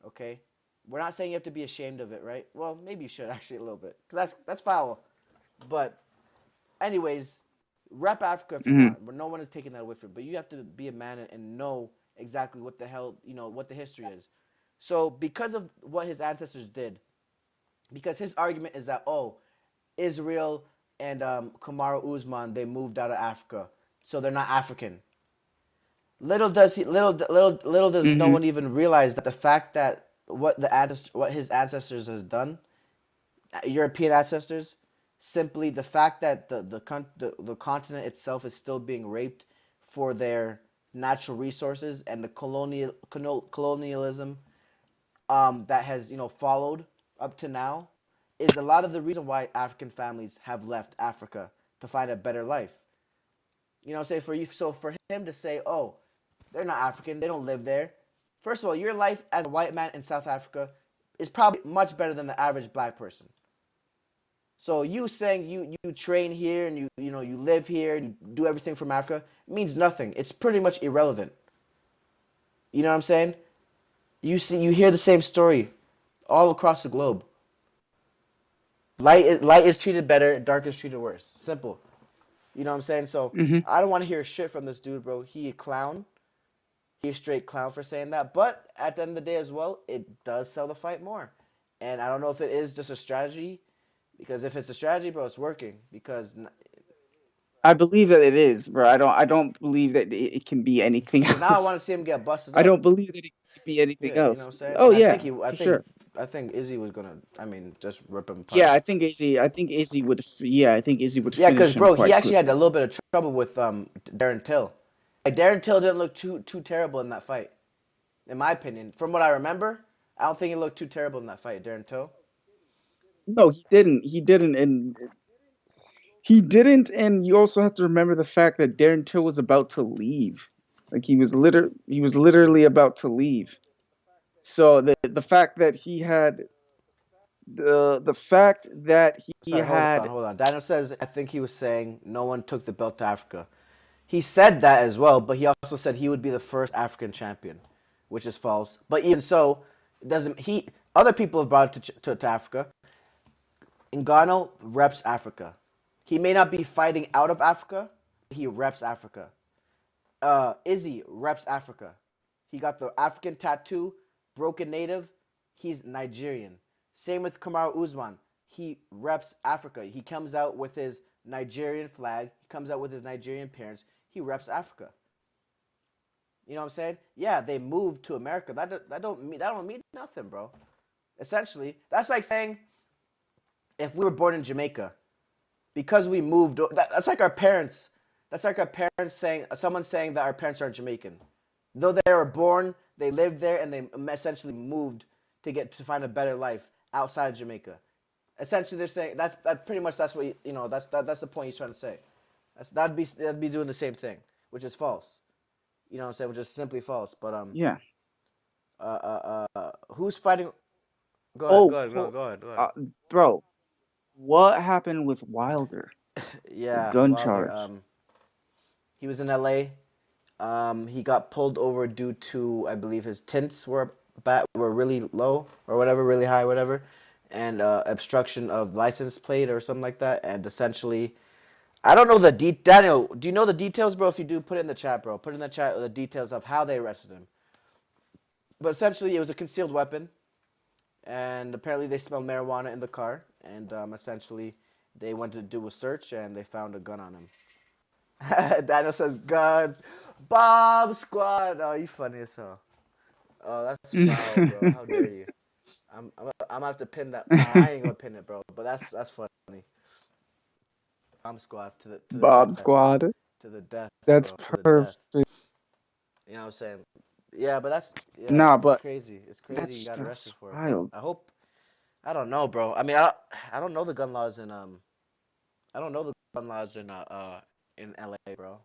Okay? We're not saying you have to be ashamed of it, right? Well, maybe you should actually a little bit, cause that's foul. But anyways, rep Africa if you Hmm. want. But no one is taking that away from you. But you have to be a man and know exactly what the hell what the history is. So because of what his ancestors did, because his argument is that Israel and Kamaru Usman they moved out of Africa, so they're not African. Little does no Hmm. one even realize that the fact that what his ancestors has done, European ancestors, simply the fact that the continent itself is still being raped for their natural resources and the colonialism that has followed up to now is a lot of the reason why African families have left Africa to find a better life. Say for you, so for him to say, "Oh, they're not African, they don't live there." First of all, your life as a white man in South Africa is probably much better than the average black person. So you saying you train here and you live here and you do everything from Africa means nothing. It's pretty much irrelevant. You know what I'm saying? You hear the same story all across the globe. Light is treated better, dark is treated worse. Simple. You know what I'm saying? So Hmm. I don't want to hear shit from this dude, bro. He a clown. He a straight clown for saying that. But at the end of the day as well, it does sell the fight more. And I don't know if it is just a strategy, because if it's a strategy, bro, it's working. I believe that it is, bro. I don't believe that it can be anything Because now I else. want to see him get busted I up. don't believe that it can be anything Yeah, you know what else. I'm saying? Oh And yeah, for sure. I think Izzy was gonna, I mean, just rip him Yeah, apart. I think Izzy would. Yeah, I think Izzy would Yeah, because finish him bro, he quite actually had a quickly. little bit of trouble with Darren Till. Like Darren Till didn't look too terrible in that fight, in my opinion. From what I remember, I don't think he looked too terrible in that fight, Darren Till. No, he didn't. He didn't. And you also have to remember the fact that Darren Till was about to leave. Like he was literally about to leave. So the fact that he had the fact that he Sorry, had hold on. Daniel says I think he was saying no one took the belt to Africa. He said that as well, but he also said he would be the first African champion, which is false. But even so, it doesn't he? Other people have brought it to Africa. Ngannou reps Africa. He may not be fighting out of Africa, but he reps Africa. Izzy reps Africa. He got the African tattoo, broken native. He's Nigerian. Same with Kamaru Usman. He reps Africa. He comes out with his Nigerian flag. He comes out with his Nigerian parents. He reps Africa. You know what I'm saying? Yeah, they moved to America. That don't mean nothing, bro. Essentially, that's like saying if we were born in Jamaica because we moved. That's like our parents. That's like our parents saying someone saying that our parents are Jamaican, though they were born, they lived there, and they essentially moved to find a better life outside of Jamaica. Essentially, they're saying that pretty much that's what that's the point he's trying to say. That'd be doing the same thing, which is false. You know what I'm saying? Which is simply false. But yeah. who's fighting? Go ahead. Oh, Go ahead. Go ahead. Go ahead. bro, what happened with Wilder? The Yeah, gun Wilder. charge. He was in LA. He got pulled over due to, I believe, his tints were really low or whatever, really high, whatever, and obstruction of license plate or something like that. And essentially, I don't know Daniel, do you know the details, bro? If you do, put it in the chat, bro. Put in the chat the details of how they arrested him. But essentially, it was a concealed weapon, and apparently they smelled marijuana in the car, and essentially they went to do a search and they found a gun on him. Daniel says guns. Bomb squad. Oh, you funny as hell. Oh, that's foul, bro. How dare you? I'm gonna have to pin that. Nah, I ain't gonna pin it, bro. But that's funny. Bomb squad to the Bob death, Squad. to the death, That's bro, to the death. perfect. You know what I'm saying? Yeah, but that's yeah, Nah, it's but crazy. It's crazy. You got that's arrested for it, but wild. I hope. I don't know, bro. I mean, I don't know the gun laws in I don't know the gun laws in LA, bro.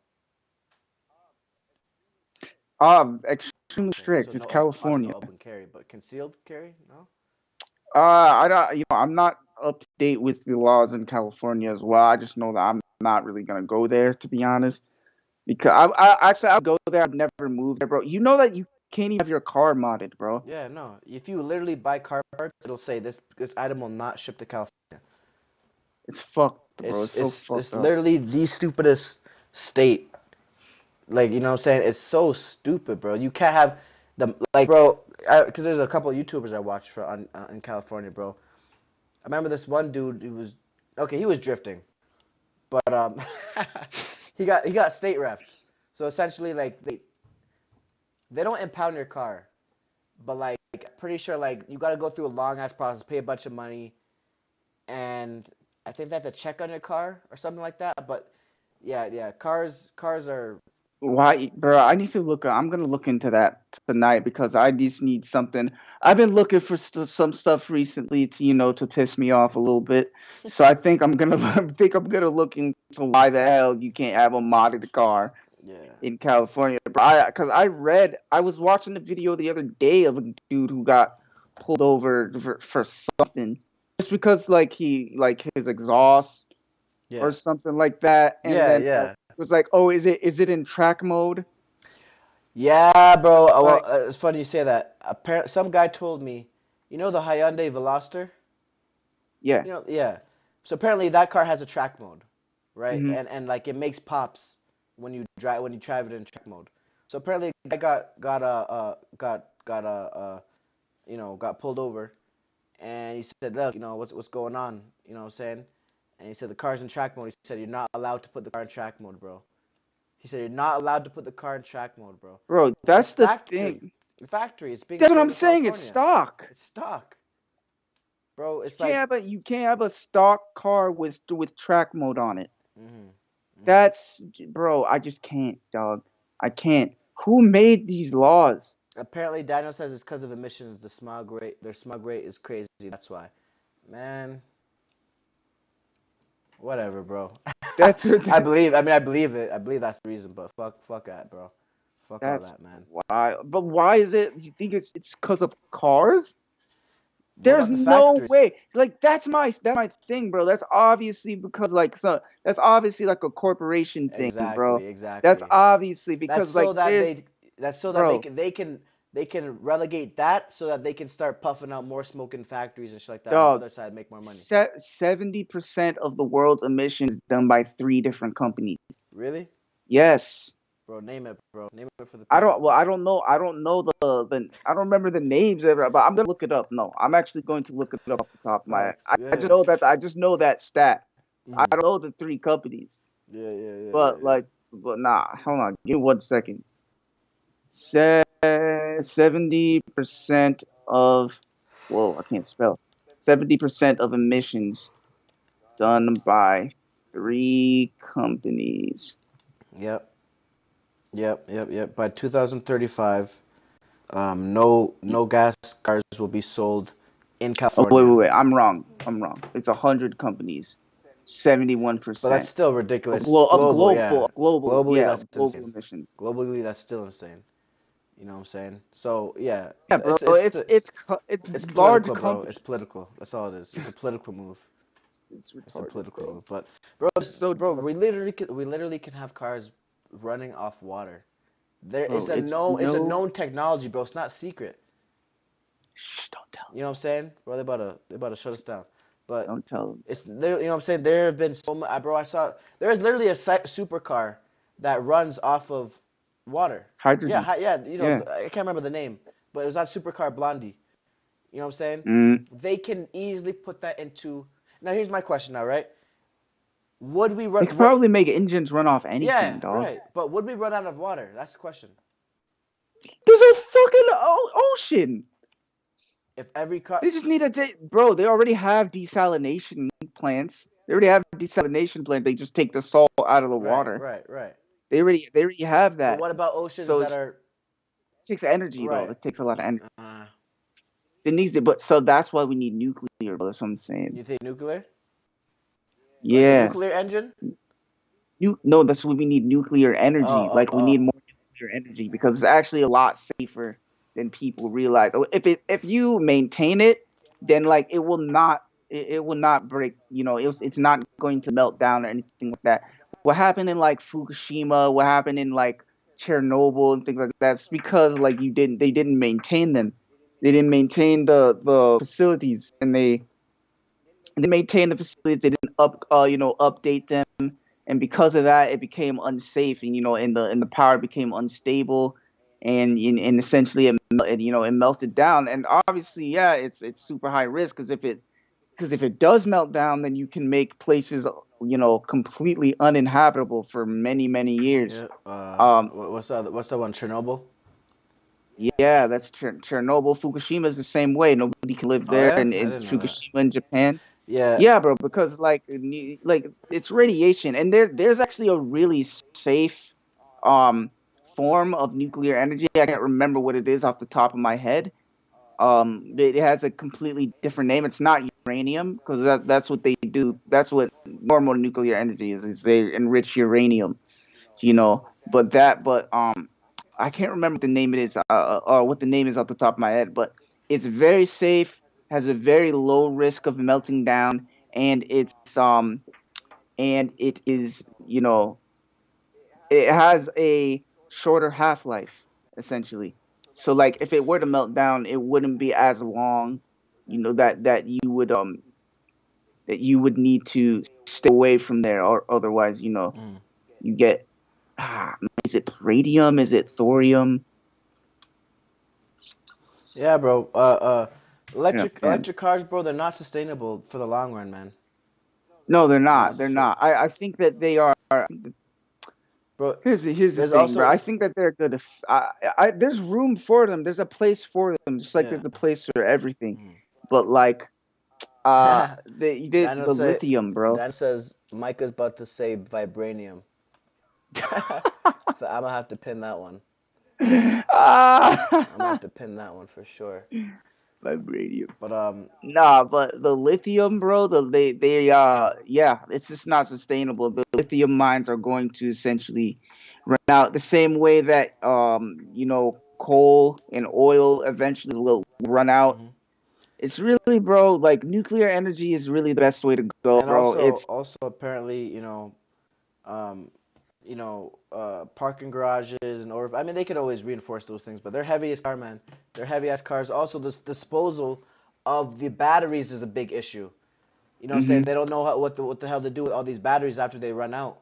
Extremely Okay, so strict. It's no open, obviously California. no open carry, but concealed carry, no. I don't, I'm not up to date with the laws in California as well. I just know that I'm not really gonna go there, to be honest. Because I actually I would go there. I'd never move there, bro. You know that you can't even have your car modded, bro. Yeah, no. If you literally buy car parts, it'll say this item will not ship to California. It's fucked, bro. It's It's so it's fucked it's up. literally the stupidest state. Like, you know what I'm saying? It's so stupid, bro. You can't have the like, bro. Because there's a couple of YouTubers I watched for in California, bro. I remember this one dude. He was okay. He was drifting, but he got state refed. So essentially, like they don't impound your car, but like pretty sure like you got to go through a long ass process, pay a bunch of money, and I think they have to check on your car or something like that. But yeah, yeah, cars are Why, bro? I need to look. I'm gonna look into that tonight because I just need something. I've been looking for some stuff recently to to piss me off a little bit. So I think I'm gonna I think I'm gonna look into why the hell you can't have a modded car yeah, in California. Bro, because I was watching a video the other day of a dude who got pulled over for something just because like like his exhaust or yeah, something like that, and yeah, then yeah. it was like, oh, is it in track mode? Yeah, bro. Well, Like, it's funny you say that. Apparently, some guy told me, you know the Hyundai Veloster? yeah. You know, yeah. So apparently that car has a track mode, right? Hmm. And like it makes pops when you drive it in track mode. So apparently the guy got pulled over, and he said, look, what's going on? You know what I'm saying? And he said the car's in track mode. He said you're not allowed to put the car in track mode, bro. He said you're not allowed to put the car in track mode, bro. Bro, It's that's the factory. thing. Factory. It's being That's what sold I'm in saying. It's California. stock. It's stock, bro. You It's can't like, have a stock car with track mode on it. hmm hmm That's bro. I just can't, dog. I can't. Who made these laws? apparently Daniel says it's because of emissions. Their smog rate is crazy. That's why, man. Whatever, bro. That's I that's believe. I mean, I believe it. I believe that's the reason. But fuck that, bro. Fuck all that's that, man. why. But why is it? You think it's because of cars? What There's about the no factories? way. Like that's my thing, bro. That's obviously because like that's obviously like a corporation thing, bro. Exactly, That's exactly. obviously That's because so like that there's they. That's so that bro, they can relegate that so that they can start puffing out more smoke in factories and shit like that on the dog. other side, make more money. 70% of the world's emissions done by three different companies. Really, Yes. bro? Name it, bro. Name it for the I people, don't. Well, bro. I don't know the. I don't remember the names of it, but I'm gonna look it up. No, I'm actually going to look it up off the top of my head. Facts. I just Yeah. know that. I just know that stat. I hmm don't know the three companies, Yeah, yeah, yeah, yeah, but yeah. like, but nah. Hold on. Give me 1 second. 70% of. Whoa, I can't spell. 70% of emissions done by three companies. Yep, yep. By 2035, no gas cars will be sold in Oh, wait, wait, California. wait. I'm wrong. I'm wrong. It's 100 companies. But that's 71% still of ridiculous. Global, yeah. Globally, of that's global insane. emission. Globally, that's still insane. You know what I'm saying? So yeah, Yeah, bro. It's it's large political, bro. It's companies. political. That's all it is. It's a political move. It's It's a retarded, political bro. move. But bro, It's so bro, retarded, we literally can have cars running off water. There, bro. It's it's a no. known technology, bro. It's not secret. Shh, don't tell You know what I'm saying? Bro, they about to shut us down. But Don't tell them. it's there. You know what I'm saying? There have been so much, bro. I saw there's literally a supercar that runs off of water. Yeah, Hydrogen. yeah. You know, Yeah. I can't remember the name, but it was that supercar Blondie. You know what I'm saying? Mm. They can easily put that into. Now here's my question. Now, right? Would we They run? could What? probably make engines run off Yeah, anything, dog. right. But would we run out of water? That's the question. There's a fucking ocean. If every car, They just need bro. They already have desalination plants. They already have desalination plant. They just take the salt out of the right, water. right, right. They already have But that. what about oceans So that it are takes energy though. right? It takes a lot of energy. Uh, It needs to, but so that's why we need nuclear. Bro. That's what I'm saying. you think nuclear, like a Yeah. nuclear engine? No, that's what we need nuclear energy. Oh, Like oh, we need oh. more nuclear energy because it's actually a lot safer than people realize. Oh, if you maintain it, then like it will not break. It's not going to melt down or anything like that. What happened in like Fukushima? What happened in like Chernobyl and things like that? That's because like they didn't maintain them. They didn't maintain the facilities, and they maintained the facilities. They didn't update them, and because of that, it became unsafe, and and the power became unstable, and essentially it melted down. And obviously, yeah, it's super high risk because if it does melt down, then you can make places completely uninhabitable for many years. Yeah. Um, What's the one? Chernobyl. yeah, that's Chernobyl. Fukushima is the same way. Nobody can live Oh there, yeah, and I in didn't know that. Fukushima in Japan. Yeah. Yeah, bro, because like it's radiation, and there's actually a really safe um form of nuclear energy. I can't remember what it is off the top of my head. It has a completely different name. It's not uranium because that's what they do. That's what normal nuclear energy is they enrich uranium, but I can't remember what the name it is, or what the name is off the top of my head. But it's very safe, has a very low risk of melting down, and it is it has a shorter half life essentially. So like if it were to melt down, it wouldn't be as long, that you would need to stay away from there, or otherwise Mm. you get is it radium? Is it thorium? Yeah, bro. Yeah, man. Electric cars, bro. They're not sustainable for the long run, man. No, they're Not not. They're just for, not. I think that they are. bro. Here's the There's thing, bro. also I think that they're good. There's room for them. There's a place for them, just like yeah. there's a place for everything. Mm. But like, Daniel the say lithium, bro. Daniel says Micah's about to say vibranium. So I'm gonna have to pin that one. I'm gonna have Ah, to pin that one for sure. vibranium. But Nah, but the lithium, bro, yeah, it's just not sustainable. The lithium mines are going to essentially run out the same way that coal and oil eventually will run out. mhm. It's really, bro, like nuclear energy is really the best way to go, And bro. also apparently, um, parking garages and or I mean they could always reinforce those things, but they're heavy as car, man. They're heavy as cars. Also, this disposal of the batteries is a big issue. You know what I'm saying? Hmm. They don't know what the hell to do with all these batteries after they run out.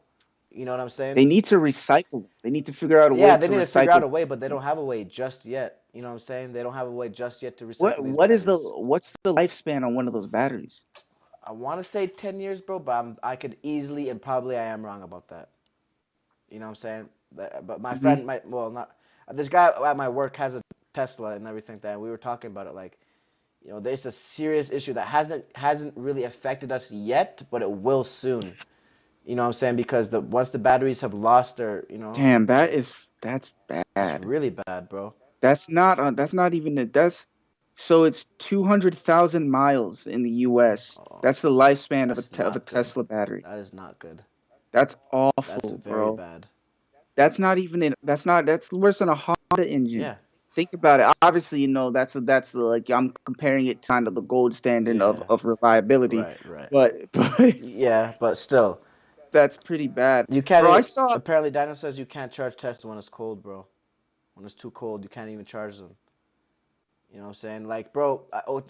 You know what I'm saying? They need to recycle. They need to figure out a way Yeah, they to need to figure out recycle. a way, but they don't have a way just yet. You know what I'm saying? They don't have a way just yet to What recycle these what is the batteries. what's the lifespan on one of those batteries? I want to say 10 years, bro, but I could easily and probably I am wrong about that. You know what I'm saying? But my Hmm. friend might, well, not, this guy at my work has a Tesla and everything that we were talking about it like, there's a serious issue that hasn't really affected us yet, but it will soon. You know what I'm saying? Because the once the batteries have lost their, Damn, that's it's bad. really bad, bro. That's not even it. That's so it's 200,000 miles in the US. Oh, That's the lifespan of that's of a not good. Tesla battery. That is not good. That's That's awful, very bro. bad. That's not even it. That's worse than a Honda engine. Yeah, Think about it. Obviously, that's like I'm comparing it to kind of the gold standard yeah, of reliability, right, right. but Yeah, but still, that's pretty bad. you can't. Bro, I saw. Apparently, Daniel says you can't charge Tesla when it's cold, bro. When it's too cold, you can't even charge them. You know what I'm saying? Like, bro,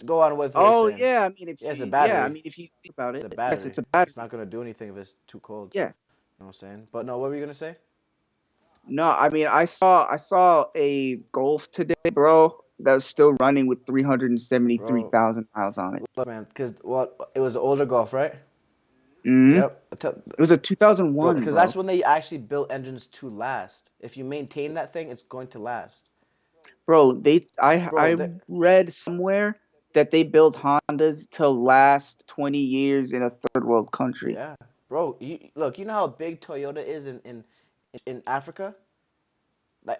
go on with what you're Oh saying. yeah, I mean Yeah, it's a battery. if you think about It's a it, yes, battery. it's a It's battery. not gonna do anything if it's too cold. Yeah. You know what I'm saying? But no, what were you gonna say, No, I mean I saw a Golf today, bro, that was still running with bro? 373,000 miles on it. Look, man, because well, it was an older Golf, right? Mm-hmm. Yep. It was a Bro, 2001, because that's bro. when they actually built engines to last. If you maintain that thing, it's going to last. Bro, I Bro, read somewhere that they built Hondas to last 20 years in a third world country. yeah. Bro, look, you know how big Toyota is in Africa? Like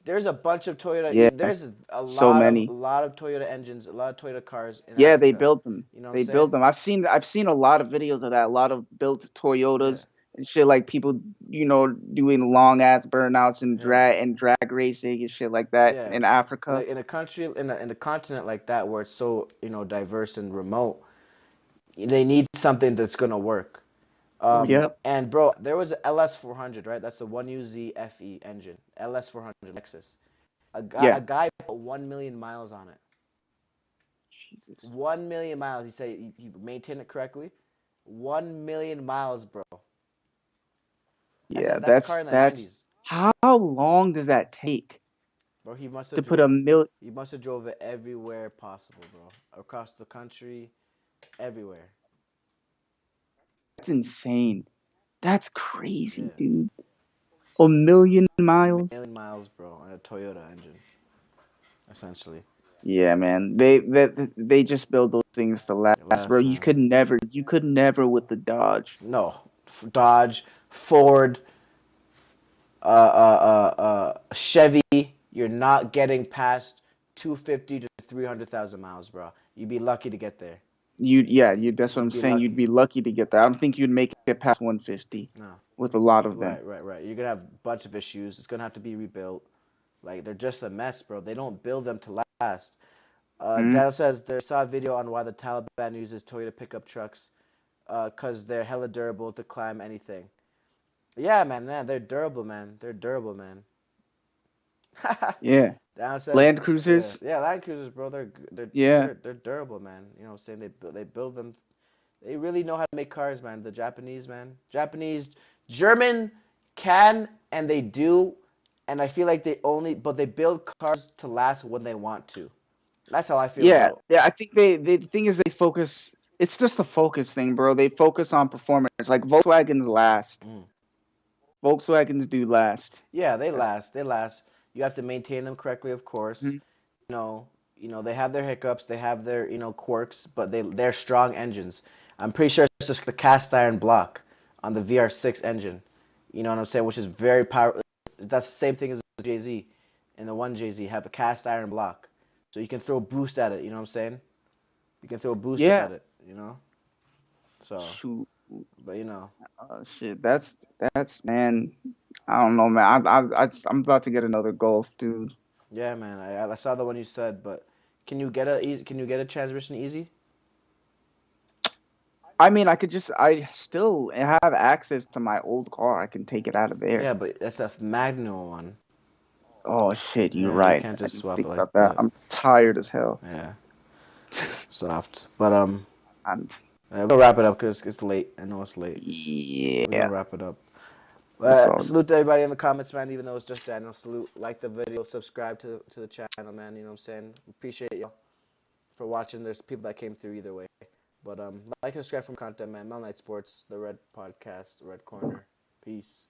there's a bunch of Yeah, there's so many. a lot of Toyota engines, a lot of Toyota cars in Yeah, they Africa. built them. You know what I'm They built saying? them. I've seen a lot of videos of that. A lot of built Yeah. Toyotas and shit, like people, doing long ass burnouts and Yeah. drag racing and shit like that Yeah. in Africa. In a country in a continent like that where it's so, diverse and remote, they need something that's going to work. Yep. And bro, there was a LS400, right? That's the 1UZ FE engine. LS400 Lexus. A Yeah. guy put 1 million miles on it. Jesus. 1 million miles. He said he maintained it correctly. 1 million miles, bro. Yeah, That's a car in the that's 90s. how long does that take Bro, to put a mil? he must have drove it everywhere possible, bro. Across the country, everywhere. That's insane. That's crazy, Yeah. dude. A million A miles. million miles, bro, on a Toyota engine, essentially. Yeah, man. They just build those things to last, bro. Last man. You could never with the Dodge. No. Dodge, Ford, Chevy, you're not getting past 250 to 300,000 miles, bro. You'd be lucky to get there. You. That's what I'm You'd be saying. You'd lucky. be lucky to get that. I don't think you'd make it past 150 No. with a lot of them. Right. You're gonna have a bunch of issues. It's gonna have to be rebuilt. Like they're just a mess, bro. They don't build them to last. Mm? Daniel says they saw a video on why the Taliban uses Toyota pickup trucks, cause they're hella durable to climb anything. Yeah, man, they're durable, man. They're durable, man. Yeah. Daniel says, Land yeah, Cruisers. yeah, Land Cruisers, bro. Yeah. They're durable, man. You know what I'm saying? They build them. They really know how to make cars, man. The Japanese, man. Japanese, German can and they do, and I feel like but they build cars to last when they want to. That's how I feel Yeah. about. Yeah. I think the thing is they focus. It's just a focus thing, bro. They focus on performance. Like Volkswagens last. Mm. Volkswagens do last. Yeah, they That's, last. They last. You have to maintain them correctly, of course. Mhm. They have their hiccups, they have their quirks, but they're strong engines. I'm pretty sure it's just the cast iron block on the VR6 engine. You know what I'm saying? Which is very powerful. That's the same thing as the JZ. In the one JZ, have the cast iron block, so you can throw boost at it. You know what I'm saying? You can throw boost Yeah. at it. So, Shoot. but Shit. That's man. I don't know, man. I'm about to get another Golf, dude. yeah, man. I saw the one you said, but can you get a transmission easy? I mean, I still have access to my old car. I can take it out of there. Yeah, but that's a manual one. Oh shit, you're Yeah, you right. can't I just didn't swap think it like about that. that. I'm tired as hell. Yeah, soft. But And we're gonna wrap it up because it's late. I know it's late. We're gonna yeah, wrap it up. it's all good. Salute to everybody in the comments, man. Even though it's just Daniel, salute, like the video, subscribe to the channel, man. You know what I'm saying? Appreciate y'all for watching. There's people that came through either way. But like and subscribe from content, man. Mel Night Sports, the Red Podcast, the Red Corner. Peace.